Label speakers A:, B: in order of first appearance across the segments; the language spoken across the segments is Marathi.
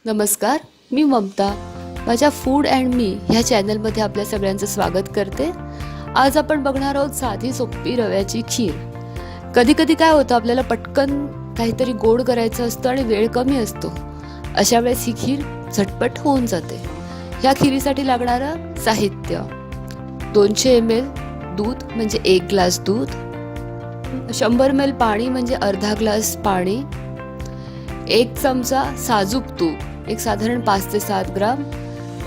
A: नमस्कार, मी ममता. माझ्या फूड अँड मी ह्या चॅनलमध्ये आपल्या सगळ्यांचं स्वागत करते. आज आपण बघणार आहोत साधी सोपी रव्याची खीर. कधी कधी काय होतं, आपल्याला पटकन काहीतरी गोड करायचं असतं आणि वेळ कमी असतो. अशा वेळेस ही खीर झटपट होऊन जाते. ह्या खिरीसाठी लागणारं साहित्य: 200 ml दूध म्हणजे 1 ग्लास दूध, 100 ml पाणी म्हणजे अर्धा ग्लास पाणी, 1 चमचा साजूक तूप, एक साधारण 5 ते 7 ग्राम,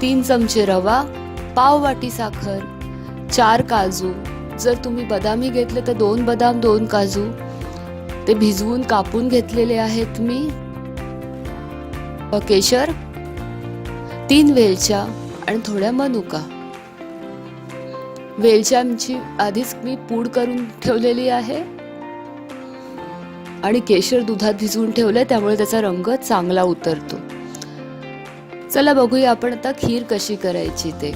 A: 3 चमचे रवा, पाव वाटी साखर, 4 काजू, जर तुम्ही बदामी घेतले तर 2 बदाम 2 काजू, ते भिजवून कापून घेतलेले आहेत मी, केशर, 3 वेलच्या आणि थोड्या मनुका. वेलच्यांची आधीच मी पूड करून ठेवलेली आहे आणि केशर दुधात भिजवून ठेवलंय, त्यामुळे त्याचा रंग चांगला उतरतो. चला बघूया आपण आता खीर कशी करायची ते.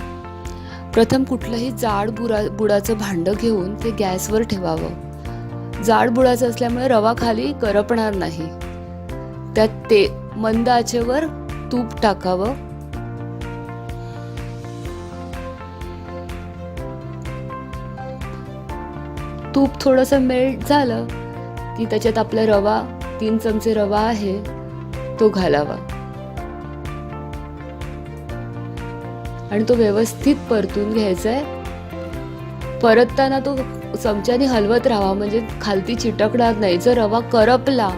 A: प्रथम कुठलंही जाड बुडाचं भांडं घेऊन ते गॅसवर ठेवावं. जाड बुडाचं असल्यामुळे रवा खाली करपणार नाही. त्यात ते मंद आचेवर तूप टाकावं. तूप थोडंसं मेल्ट झालं की त्याच्यात आपला रवा, 3 चमचे रवा आहे तो घालावा आणि तो व्यवस्थित परतून घ्यायचा आहे. परतताना तो चमच्याने हलवत राहावा, म्हणजे खालती चिटकणार नाही. जर रवा करपला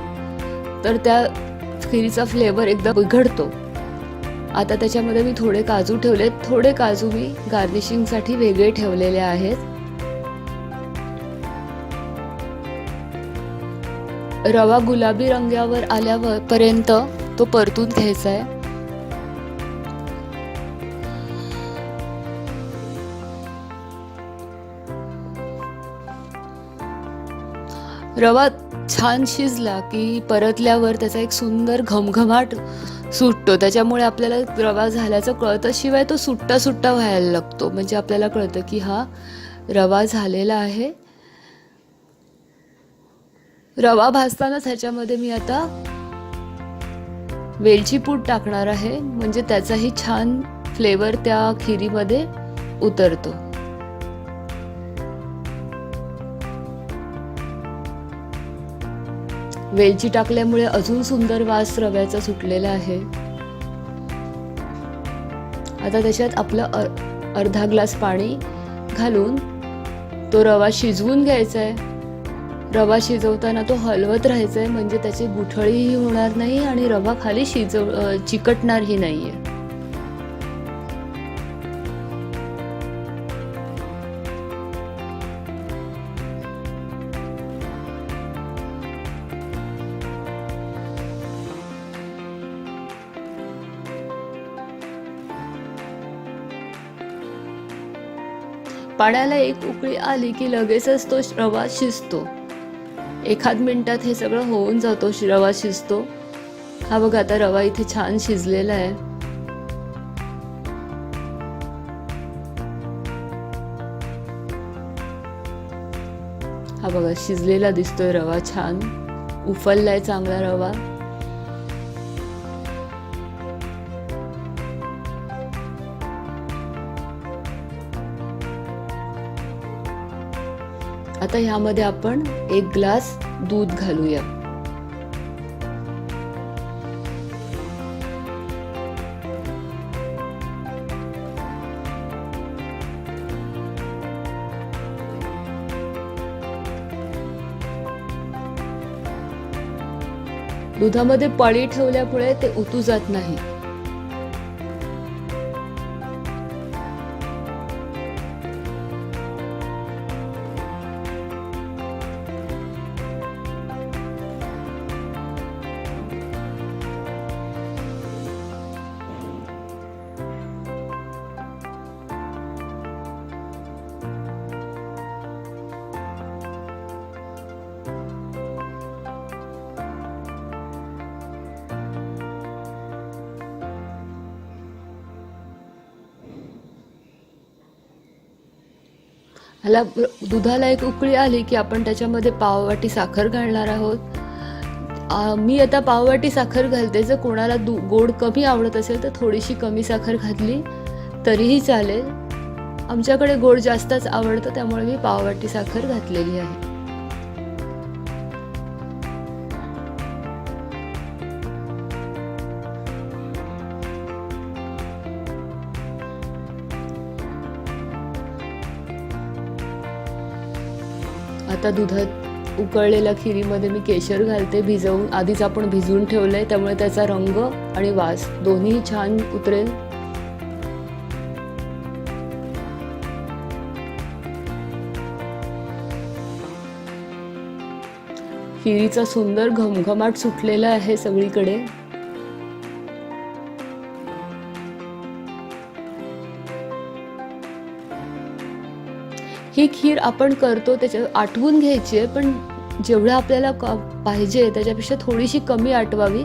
A: तर त्या खिरीचा फ्लेवर एकदम बिघडतो. आता त्याच्यामध्ये मी थोडे काजू ठेवलेत. थोडे काजू मी गार्निशिंगसाठी वेगळे ठेवलेले आहेत. रवा गुलाबी रंगावर आल्यावर पर्यंत तो परतून घ्यायचा आहे. रवा छान शिजला की परतल्यावर त्याचा एक सुंदर घमघमाट सुटतो. त्याच्यामुळे आपल्याला रवा झाल्याचं कळतं, शिवाय तो सुट्टा सुट्टा व्हायला लागतो, म्हणजे आपल्याला कळतं की हा रवा झालेला आहे. रवा भाजतानाच ह्याच्यामध्ये मी आता वेलची पूड टाकणार आहे, म्हणजे त्याचाही छान फ्लेवर त्या खिरीमध्ये उतरतो. वेलची टाकल्यामुळे अजून सुंदर वास रव्याचा सुटलेला आहे. आता त्याच्यात आपलं अर्धा ग्लास पाणी घालून तो रवा शिजवून घ्यायचा आहे. रवा शिजवताना तो हलवत राहायचा आहे, म्हणजे त्याची गुठळीही होणार नाही आणि रवा खाली चिकटणारही नाहीये. पाण्याला एक उकळी आली की लगेचच तो रवा शिजतो. 1 मिनिटात हे सगळं होऊन जातो. रवा शिजतो. हा बघा, आता रवा इथे छान शिजलेला आहे. हा बघा, शिजलेला दिसतोय रवा, छान उफललाय चांगला रवा. आता ह्यामध्ये आपण 1 ग्लास दूध घालूया. दुधामध्ये पळी ठेवल्यामुळे ते उतू जात नाही. ह्याला दुधाला एक उकळी आली की आपण त्याच्यामध्ये पाव वाटी साखर घालणार आहोत. मी आता पाववाटी साखर घालते. जर कोणाला गोड कमी आवडत असेल तर थोडीशी कमी साखर घातली तरीही चालेल. आमच्याकडे गोड जास्तच आवडतं, त्यामुळे मी पाववाटी साखर घातलेली आहे. आता दुधात उकळलेल्या खिरीमध्ये मी केशर घालते. आधीच आपण भिजवून ठेवलंय, त्यामुळे त्याचा रंग आणि वास दोन्ही छान उतरेल. खिरीचा सुंदर घमघमाट सुटलेला आहे सगळीकडे. ही खीर आपण करतो त्याच्या आटवून घ्यायची आहे, पण जेवढं आपल्याला पाहिजे त्याच्यापेक्षा थोडीशी कमी आटवावी,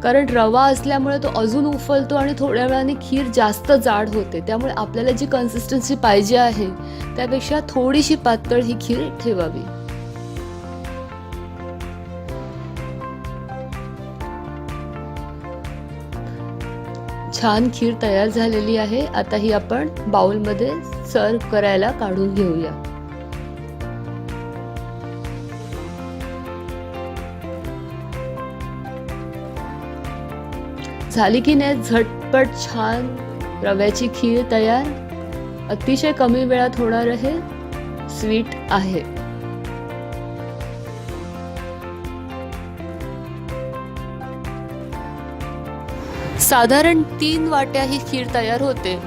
A: कारण रवा असल्यामुळे तो अजून उफलतो आणि थोड्या वेळाने खीर जास्त जाड होते. त्यामुळे आपल्याला जी कन्सिस्टन्सी पाहिजे आहे त्यापेक्षा थोडीशी पातळ ही खीर ठेवावी. छान खीर तयार झालेली आहे. आता ही आपण बाउलमध्ये सर्व करायला काढून घेऊया. झाली की नाही झटपट छान रव्याची खीर तयार. अतिशय कमी वेळात होणार आहे, स्वीट आहे. साधारण 3 वाट्या ही खीर तयार होते.